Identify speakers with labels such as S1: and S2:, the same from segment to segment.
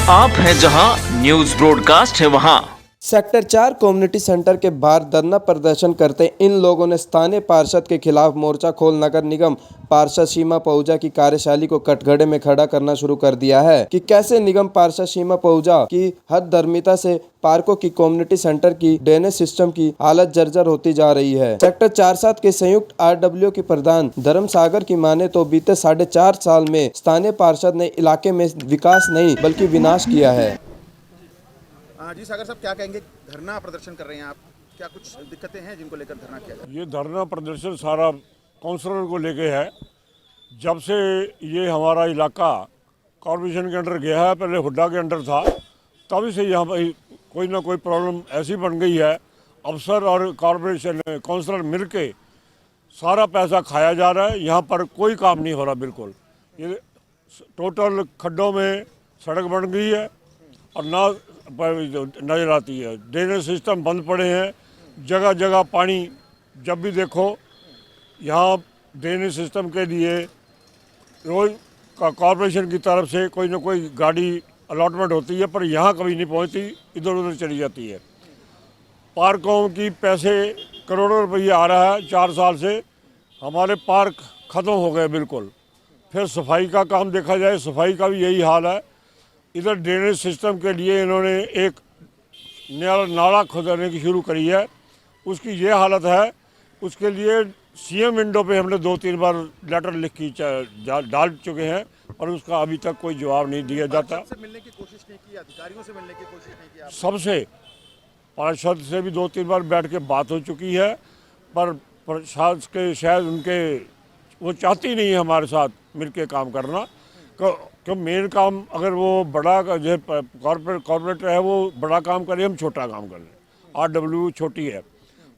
S1: आप हैं जहां न्यूज ब्रॉडकास्ट है वहां।
S2: सेक्टर 4 कम्युनिटी सेंटर के बाहर धरना प्रदर्शन करते इन लोगों ने स्थानीय पार्षद के खिलाफ मोर्चा खोल नगर निगम पार्षद सीमा पहुजा की कार्यशैली को कटघरे में खड़ा करना शुरू कर दिया है कि कैसे निगम पार्षद सीमा पहुजा की हदधर्मिता से पार्कों की कम्युनिटी सेंटर की ड्रेनेज सिस्टम की हालत जर्जर होती जा रही है। सेक्टर 4-7 के संयुक्त RW के प्रधान धर्म सागर की माने तो बीते 4.5 साल में स्थानीय पार्षद ने इलाके में विकास नहीं बल्कि विनाश किया है।
S3: जी सागर साहब, क्या कहेंगे? धरना प्रदर्शन कर रहे हैं आप, क्या कुछ दिक्कतें हैं जिनको लेकर धरना किया जाए?
S4: ये धरना प्रदर्शन सारा काउंसलर को लेके है। जब से ये हमारा इलाका कॉर्पोरेशन के अंडर गया है, पहले हुड्डा के अंडर था, तभी से यहाँ पर कोई ना कोई प्रॉब्लम ऐसी बन गई है। अफसर और कॉर्पोरेशन काउंसलर मिल के सारा पैसा खाया जा रहा है। यहाँ पर कोई काम नहीं हो रहा बिल्कुल। ये टोटल खड्डों में सड़क बन गई है और ना नजर आती है। ड्रेनेज सिस्टम बंद पड़े हैं, जगह जगह पानी। जब भी देखो यहाँ ड्रेनेज सिस्टम के लिए रोज कॉर्पोरेशन की तरफ से कोई ना कोई गाड़ी अलॉटमेंट होती है, पर यहाँ कभी नहीं पहुँचती, इधर उधर चली जाती है। पार्कों की पैसे करोड़ों रुपये आ रहा है। 4 साल से हमारे पार्क ख़त्म हो गए बिल्कुल। फिर सफाई का काम देखा जाए, सफाई का भी यही हाल है। इधर ड्रेनेज सिस्टम के लिए इन्होंने एक नया नाला खोदने की शुरू करी है, उसकी ये हालत है। उसके लिए CM विंडो पे हमने 2-3 बार लेटर लिख के डाल चुके हैं, पर उसका अभी तक कोई जवाब नहीं दिया जाता।
S3: से मिलने की कोशिश नहीं की, अधिकारियों से मिलने की कोशिश नहीं की?
S4: सबसे पार्षद से भी 2-3 बार बैठ के बात हो चुकी है, पर प्रशासन के शायद उनके वो चाहती नहीं है हमारे साथ मिलके काम करना। क्यों मेन काम अगर वो बड़ा जो कॉर्पोरेटर है वो बड़ा काम करे, हम छोटा काम करें। RW छोटी है,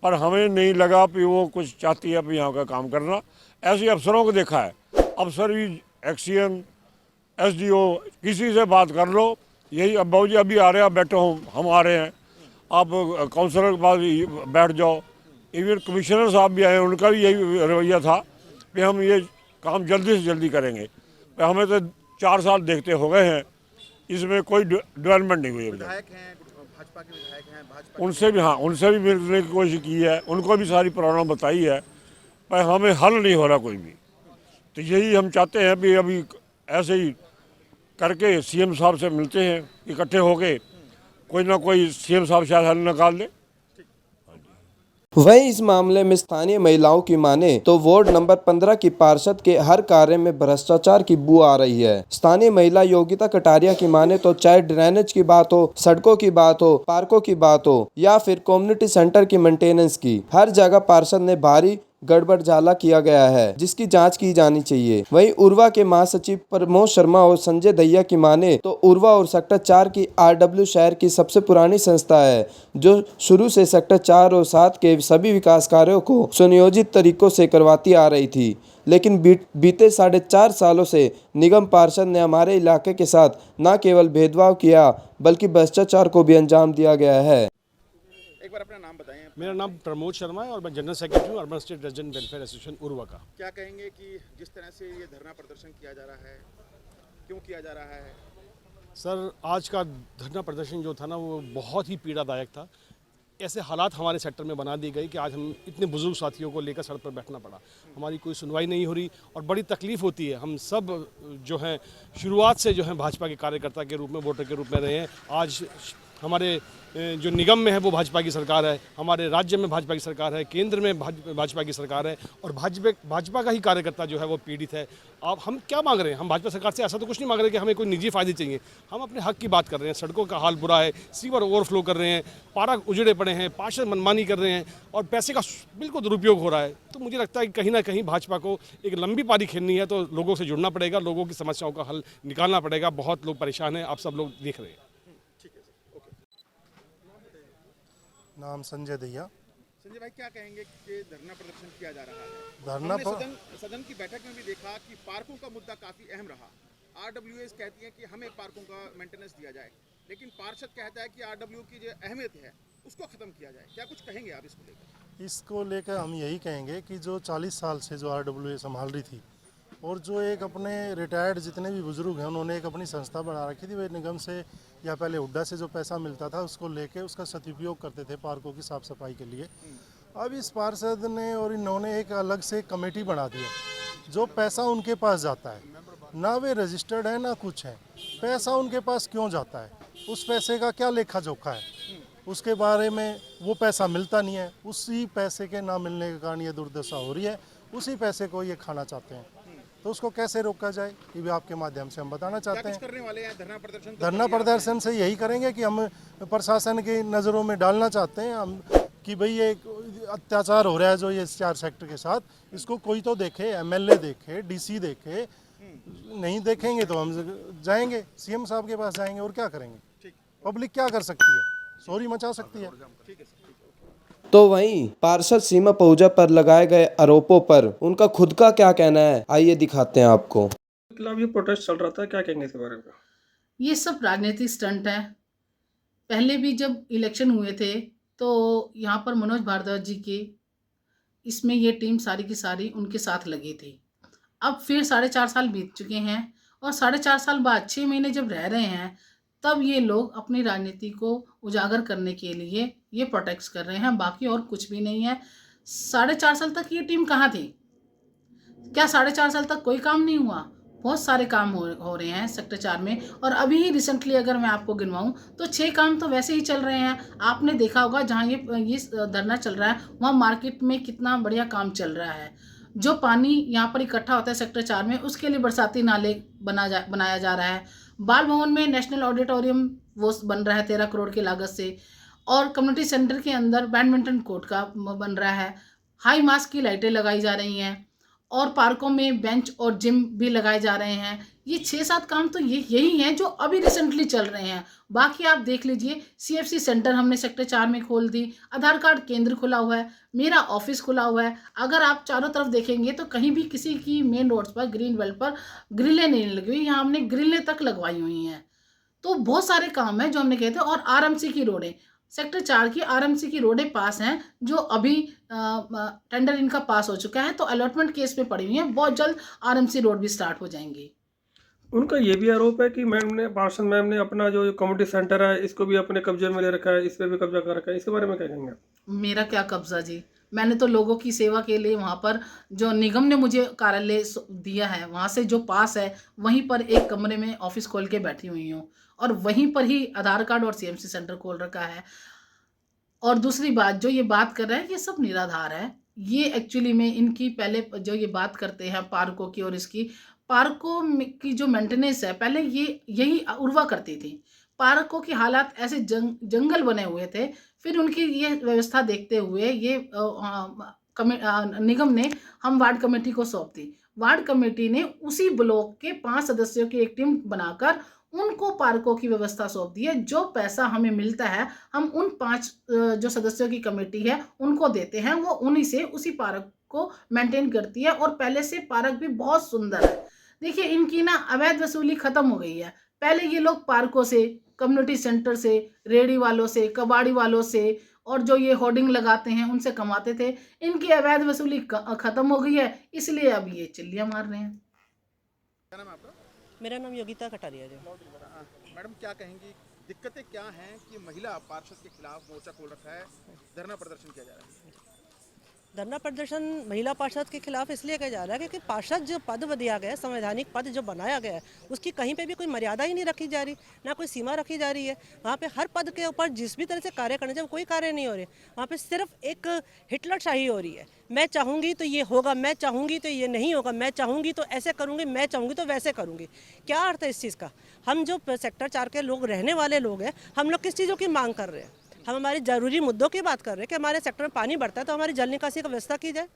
S4: पर हमें नहीं लगा कि वो कुछ चाहती है यहाँ का काम करना। ऐसे अफसरों को देखा है, अफसर भी एक्सीएम SDO किसी से बात कर लो, यही अब बाबू जी अभी आ रहे हैं, आप बैठो, हम आ रहे हैं, आप काउंसलर के पास बैठ जाओ। इवन कमिश्नर साहब भी आए, उनका भी यही रवैया था कि हम ये काम जल्दी से जल्दी करेंगे। हमें तो 4 साल देखते हो गए हैं, इसमें कोई डेवलपमेंट नहीं हुई।
S3: विधायक हैं, भाजपा के विधायक हैं, भाजपा
S4: उनसे भी मिलने की कोशिश की है, उनको भी सारी प्रॉब्लम बताई है, पर हमें हल नहीं हो रहा कोई भी। तो यही हम चाहते हैं कि अभी ऐसे ही करके CM साहब से मिलते हैं, इकट्ठे होके कोई ना कोई CM साहब शायद हल निकाल दे।
S2: वहीं इस मामले में स्थानीय महिलाओं की माने तो वार्ड नंबर 15 की पार्षद के हर कार्य में भ्रष्टाचार की बू आ रही है। स्थानीय महिला योगिता कटारिया की माने तो चाहे ड्रेनेज की बात हो, सड़कों की बात हो, पार्कों की बात हो या फिर कम्युनिटी सेंटर की मेंटेनेंस की, हर जगह पार्षद ने भारी गड़बड़ झाला किया गया है, जिसकी जांच की जानी चाहिए। वहीं उर्वा के महासचिव प्रमोद शर्मा और संजय दहिया की माने तो उर्वा और सेक्टर 4 की RW शहर की सबसे पुरानी संस्था है, जो शुरू से सेक्टर 4 और 7 के सभी विकास कार्यों को सुनियोजित तरीकों से करवाती आ रही थी। लेकिन बीते 4.5 सालों से निगम पार्षद ने हमारे इलाके के साथ न केवल भेदभाव किया बल्कि भ्रष्टाचार को भी अंजाम दिया गया है।
S3: एक बार अपना नाम बताएं।
S5: मेरा नाम प्रमोद शर्मा है और मैं जनरल सेक्रेटरी हूँ urban state resident welfare association उर्वा का।
S3: क्या कहेंगे कि जिस तरह से ये धरना प्रदर्शन किया जा रहा है, क्यों किया जा रहा है?
S5: सर, आज का धरना प्रदर्शन जो था ना, वो बहुत ही पीड़ादायक था। ऐसे हालात हमारे सेक्टर में बना दी गई कि आज हम इतने बुजुर्ग साथियों को लेकर सड़क पर बैठना पड़ा। हमारी कोई सुनवाई नहीं हो रही और बड़ी तकलीफ़ होती है। हम सब जो हैं शुरुआत से जो है भाजपा के कार्यकर्ता के रूप में, वोटर के रूप में रहे हैं। आज हमारे जो निगम में है वो भाजपा की सरकार है, हमारे राज्य में भाजपा की सरकार है, केंद्र में भाजपा की सरकार है और भाजपा का ही कार्यकर्ता जो है वो पीड़ित है। अब हम क्या मांग रहे हैं? हम भाजपा सरकार से ऐसा तो कुछ नहीं मांग रहे कि हमें कोई निजी फ़ायदे चाहिए। हम अपने हक की बात कर रहे हैं। सड़कों का हाल बुरा है, सीवर ओवरफ्लो कर रहे हैं, पार्क उजड़े पड़े हैं, पार्षद मनमानी कर रहे हैं और पैसे का बिल्कुल दुरुपयोग हो रहा है। तो मुझे लगता है कि कहीं ना कहीं भाजपा को एक लंबी पारी खेलनी है, तो लोगों से जुड़ना पड़ेगा, लोगों की समस्याओं का हल निकालना पड़ेगा। बहुत लोग परेशान हैं, आप सब लोग देख रहे हैं।
S6: नाम संजय दहिया।
S3: संजय भाई, क्या कहेंगे कि धरना प्रदर्शन किया जा रहा है?
S6: धरना
S3: सदन की बैठक में भी देखा कि पार्कों का मुद्दा काफी अहम रहा। RWS कहती है कि हमें पार्कों का मेंटेनेंस दिया जाए, लेकिन पार्षद कहता है कि RW की जो अहमियत है उसको खत्म किया जाए। क्या कुछ कहेंगे आप इसको लेकर?
S6: इसको लेकर हम यही कहेंगे कि जो 40 साल से जो RWA संभाल रही थी, और जो एक अपने रिटायर्ड जितने भी बुजुर्ग हैं उन्होंने एक अपनी संस्था बना रखी थी, वे निगम से या पहले हुड्डा से जो पैसा मिलता था उसको लेके उसका सदुपयोग करते थे पार्कों की साफ़ सफाई के लिए। अब इस पार्षद ने और इन्होंने एक अलग से कमेटी बना दिया, जो पैसा उनके पास जाता है ना वे रजिस्टर्ड है ना कुछ है, पैसा उनके पास क्यों जाता है, उस पैसे का क्या लेखा जोखा है, उसके बारे में वो पैसा मिलता नहीं है। उसी पैसे के ना मिलने के कारण ये दुर्दशा हो रही है, उसी पैसे को ये खाना चाहते हैं। तो उसको कैसे रोका जाए ये भी आपके माध्यम से हम बताना चाहते हैं।
S3: करने वाले हैं धरना प्रदर्शन?
S6: धरना प्रदर्शन से यही करेंगे कि हम प्रशासन की नज़रों में डालना चाहते हैं हम कि भाई ये अत्याचार हो रहा है जो ये 4 सेक्टर के साथ, इसको कोई तो देखे, एमएलए देखे, डीसी देखे। नहीं देखेंगे तो हम जाएंगे सीएम साहब के पास जाएंगे और क्या करेंगे। पब्लिक क्या कर सकती है, शोरी मचा सकती है।
S2: तो वहीं पार्षद सीमा पहुजा पर लगाए गए आरोपों पर उनका खुद का क्या कहना है, आइए दिखाते हैं आपको।
S7: खिलाफ ये प्रोटेस्ट चल रहा था, क्या कहेंगे इसके बारे में?
S8: ये सब राजनीतिक स्टंट है। पहले भी जब इलेक्शन हुए थे तो यहाँ पर मनोज भारद्वाज जी के इसमें ये टीम सारी की सारी उनके साथ लगी थी। अब फिर 4.5 साल बीत चुके हैं और 4.5 साल बाद 6 महीने जब रह रहे हैं तब ये लोग अपनी राजनीति को उजागर करने के लिए ये प्रोटेस्ट कर रहे हैं, बाकी और कुछ भी नहीं है। 4.5 साल तक ये टीम कहाँ थी? क्या 4.5 साल तक कोई काम नहीं हुआ? बहुत सारे काम हो रहे हैं सेक्टर 4 में। और अभी ही रिसेंटली अगर मैं आपको गिनवाऊं तो 6 काम तो वैसे ही चल रहे हैं। आपने देखा होगा जहाँ ये धरना चल रहा है वहाँ मार्केट में कितना बढ़िया काम चल रहा है। जो पानी यहाँ पर इकट्ठा होता है सेक्टर 4 में उसके लिए बरसाती नाले बनाया जा रहा है। बाल भवन में नेशनल ऑडिटोरियम वो बन रहा है 13 करोड़ की लागत से। और कम्युनिटी सेंटर के अंदर बैडमिंटन कोर्ट का बन रहा है। हाई मास्क की लाइटें लगाई जा रही हैं और पार्कों में बेंच और जिम भी लगाए जा रहे हैं। ये 6-7 काम तो यही हैं जो अभी रिसेंटली चल रहे हैं। बाकी आप देख लीजिए, CFC सेंटर हमने सेक्टर 4 में खोल दी, आधार कार्ड केंद्र खुला हुआ है, मेरा ऑफिस खुला हुआ है। अगर आप चारों तरफ देखेंगे तो कहीं भी किसी की मेन रोड्स पर ग्रीन बेल्ट पर ग्रिलें नहीं लगी हुई, यहाँ हमने ग्रिलें तक लगवाई हुई हैं। तो बहुत सारे काम हैं जो हमने कहे थे। और RMC की रोडें, सेक्टर 4 की RMC की रोडें पास हैं जो अभी टेंडर इनका पास हो चुका है, तो अलॉटमेंट केस में पड़ी हुई हैं। बहुत जल्द RMC रोड भी स्टार्ट हो जाएंगी।
S7: उनका ये भी आरोप है कि पार्षद मैम ने अपना जो कम्युनिटी सेंटर है इसको भी अपने कब्जे में ले रखा है, इस पर भी कब्जा कर रखा है। इसके बारे में क्या कहेंगे?
S8: मेरा क्या कब्जा जी, मैंने तो लोगों की सेवा के लिए वहाँ पर जो निगम ने मुझे कार्यालय दिया है वहाँ से जो पास है वहीं पर एक कमरे में ऑफिस खोल के बैठी हुई हूँ और वहीं पर ही आधार कार्ड और CMC सेंटर खोल रखा है। और दूसरी बात, जो ये बात कर रहे हैं ये सब निराधार है। ये एक्चुअली में इनकी पहले जो ये बात करते हैं पार्कों की और इसकी पार्कों की जो मेंटेनेंस है पहले यही उर्वा करती थी। पार्कों की हालात ऐसे जंगल बने हुए थे, फिर उनकी ये व्यवस्था देखते हुए ये निगम ने हम वार्ड कमेटी को सौंप दी। वार्ड कमेटी ने उसी ब्लॉक के 5 सदस्यों की एक टीम बनाकर उनको पार्कों की व्यवस्था सौंप दी है। जो पैसा हमें मिलता है हम उन 5 जो सदस्यों की कमेटी है उनको देते हैं, वो उन्हीं से उसी पार्क को मेंटेन करती है। और पहले से पार्क भी बहुत सुंदर है। देखिए इनकी ना अवैध वसूली खत्म हो गई है। पहले ये लोग पार्कों से, कम्युनिटी सेंटर से, रेडी वालों से, कबाड़ी वालों से और जो ये होर्डिंग लगाते हैं उनसे कमाते थे। इनकी अवैध वसूली खत्म हो गई है, इसलिए अब ये चिल्लियाँ मार रहे हैं।
S3: क्या नाम है आपका?
S9: मेरा नाम योगिता कटारिया जी।
S3: मैडम क्या कहेंगी, दिक्कतें क्या हैं कि महिला पार्षद के खिलाफ मोर्चा खोल रखा है, धरना प्रदर्शन किया जा रहा है?
S9: धरना प्रदर्शन महिला पार्षद के खिलाफ इसलिए किया जा रहा है क्योंकि पार्षद जो पद दिया गया है, संवैधानिक पद जो बनाया गया है, उसकी कहीं पे भी कोई मर्यादा ही नहीं रखी जा रही, ना कोई सीमा रखी जा रही है। वहाँ पे हर पद के ऊपर जिस भी तरह से कार्य करने चाहिए कोई कार्य नहीं हो रहे। वहाँ पे सिर्फ एक हिटलरशाही हो रही है। मैं चाहूँगी तो ये होगा, मैं चाहूँगी तो ये नहीं होगा, मैं चाहूँगी तो ऐसे करूँगी, मैं चाहूँगी तो वैसे करूँगी। क्या अर्थ है इस चीज़ का? हम जो सेक्टर 4 के लोग रहने वाले लोग हैं, हम लोग किस चीज़ों की मांग कर रहे हैं? हम हमारे ज़रूरी मुद्दों की बात कर रहे हैं कि हमारे सेक्टर में पानी बढ़ता है तो हमारी जल निकासी का व्यवस्था की जाए।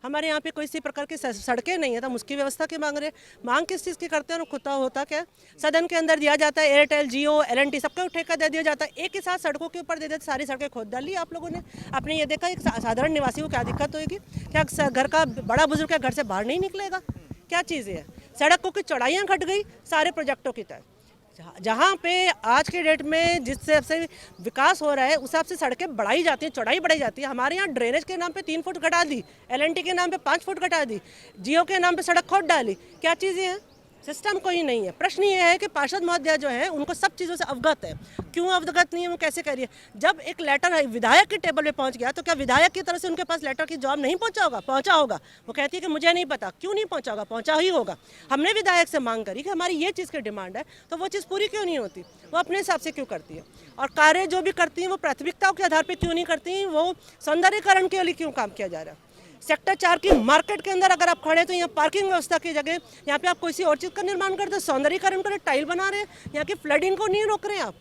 S9: हमारे यहाँ पे कोई इसी प्रकार की सड़कें नहीं है तो हम उसकी व्यवस्था की मांग रहे हैं। मांग किस चीज़ की करते हैं और खुदा होता क्या? सदन के अंदर दिया जाता है, एयरटेल, जियो, LNT सबका ठेका दे दिया जाता है। एक ही साथ सड़कों के ऊपर दे देते, सारी सड़कें खोद डाली आप लोगों ने। आपने ये देखा एक साधारण निवासी को क्या दिक्कत होगी? क्या घर का बड़ा बुजुर्ग घर से बाहर नहीं निकलेगा? क्या चीज़ है? सड़कों की चौड़ाइयाँ घट गई सारे प्रोजेक्टों की तरह। जहाँ पे आज के डेट में जिस हिसाब से विकास हो रहा है उस हिसाब से सड़कें बढ़ाई जाती हैं, चौड़ाई बढ़ाई जाती है। हमारे यहाँ ड्रेनेज के नाम पे 3 फुट घटा दी, LNT के नाम पे 5 फुट घटा दी, जियो के नाम पे सड़क खोद डाली। क्या चीज़ें हैं? सिस्टम कोई नहीं है। प्रश्न ये है कि पार्षद महोदय जो है उनको सब चीज़ों से अवगत है। क्यों अवगत नहीं है, वो कैसे कह रही है? जब एक लेटर विधायक के टेबल पे पहुंच गया तो क्या विधायक की तरफ से उनके पास लेटर की जवाब नहीं पहुंचा होगा? पहुंचा होगा। वो कहती है कि मुझे नहीं पता। क्यों नहीं पहुंचा होगा? पहुंचा ही होगा। हमने विधायक से मांग करी कि हमारी ये चीज़ की डिमांड है, तो वो चीज़ पूरी क्यों नहीं होती? वो अपने हिसाब से क्यों करती है? और कार्य जो भी करती हैं वो प्राथमिकताओं के आधार पर क्यों नहीं करती? वो सौंदर्यीकरण के लिए क्यों काम किया जा रहा है? सेक्टर 4 की मार्केट के अंदर अगर आप खड़े तो यहाँ पार्किंग व्यवस्था की जगह यहाँ पे आप कोई सी और चीज़ का निर्माण करते हैं, सौंदर्यीकरण कर रहे, टाइल बना रहे हैं, यहाँ की फ्लडिंग को नहीं रोक रहे हैं आप।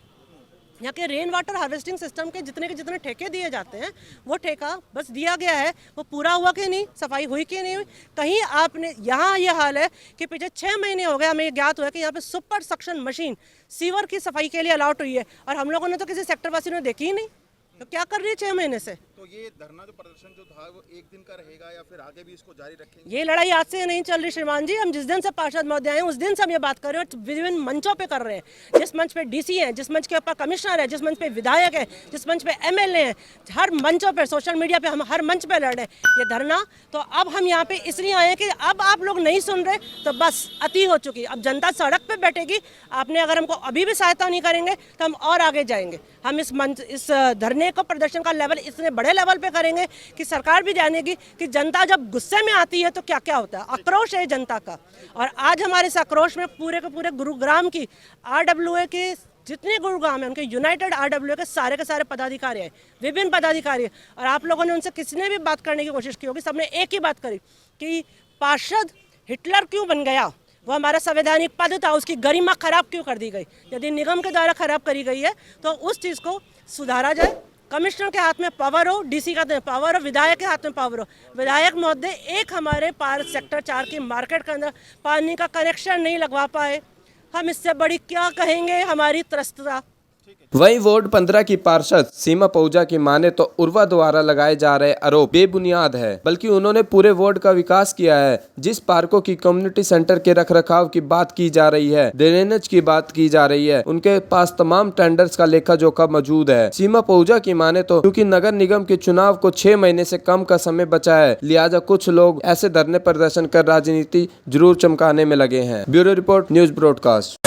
S9: यहाँ के रेन वाटर हार्वेस्टिंग सिस्टम के जितने ठेके दिए जाते हैं वो ठेका बस दिया गया है, वो पूरा हुआ कि नहीं, सफाई हुई कि नहीं हुई? कहीं आपने यहाँ ये हाल है कि पिछले 6 महीने हो गए हमें ज्ञात हुआ है कि यहाँ पे सुपर सक्शन मशीन सीवर की सफाई के लिए अलाउट हुई है और हम लोगों ने तो किसी सेक्टर वासी ने देखी ही नहीं। तो क्या कर रही है 6 महीने से?
S3: तो ये धरना जो प्रदर्शन जो था वो एक दिन का रहेगा या फिर आगे भी इसको जारी रखेंगे?
S9: ये लड़ाई आज से नहीं चल रही श्रीमान जी। हम जिस दिन से पार्षद महोदय आए उस दिन से हम ये बात कर रहे हैं, विभिन्न मंचों पे कर रहे हैं। जिस मंच पे डीसी है, जिस मंच के ऊपर कमिश्नर है, जिस मंच पे विधायक है, जिस मंच पे MLA हैं, हर मंचों पे, सोशल मीडिया पे हम हर मंच पे लड़ रहे हैं ये धरना। तो अब हम यहाँ पे इसलिए आए हैं कि अब आप लोग नहीं सुन रहे तो बस अति हो चुकी। अब जनता सड़क पे बैठेगी। आपने अगर हमको अभी भी सहायता नहीं करेंगे तो हम और आगे जाएंगे। हम इस धरने को, प्रदर्शन का लेवल इतने बड़े लेवल पे करेंगे कि सरकार भी जानेगी कि जनता जब गुस्से में आती है तो क्या क्या होता है। आक्रोश है जनता का। और आज हमारे इस आक्रोश में पूरे के पूरे गुरुग्राम की RWA के जितने गुरुग्राम है उनके यूनाइटेड RWA के सारे पदाधिकारी हैं, विभिन्न पदाधिकारी। और आप लोगों ने उनसे किसी ने भी बात करने की कोशिश की होगी, सबने एक ही बात करी कि पार्षद हिटलर क्यों बन गया? वो हमारा संवैधानिक पद था, उसकी गरिमा खराब क्यों कर दी गई? यदि निगम के द्वारा खराब करी गई है तो उस चीज़ को सुधारा जाए। कमिश्नर के हाथ में पावर हो, DC का पावर हो, विधायक के हाथ में पावर हो। विधायक महोदय एक हमारे सेक्टर 4 की मार्केट के अंदर पानी का कनेक्शन नहीं लगवा पाए। हम इससे बड़ी क्या कहेंगे हमारी त्रस्तता।
S2: वहीं वार्ड 15 की पार्षद सीमा पहुजा की माने तो उर्वा द्वारा लगाए जा रहे आरोप बेबुनियाद है, बल्कि उन्होंने पूरे वार्ड का विकास किया है। जिस पार्कों की कम्युनिटी सेंटर के रखरखाव की बात की जा रही है, ड्रेनेज की बात की जा रही है, उनके पास तमाम टेंडर्स का लेखा जोखा मौजूद है। सीमा पहुजा की माने तो क्योंकि नगर निगम के चुनाव को 6 महीने से कम का समय बचा है, लिहाजा कुछ लोग ऐसे धरने प्रदर्शन कर राजनीति जरूर चमकाने में लगे हैं। Bureau report, news broadcast.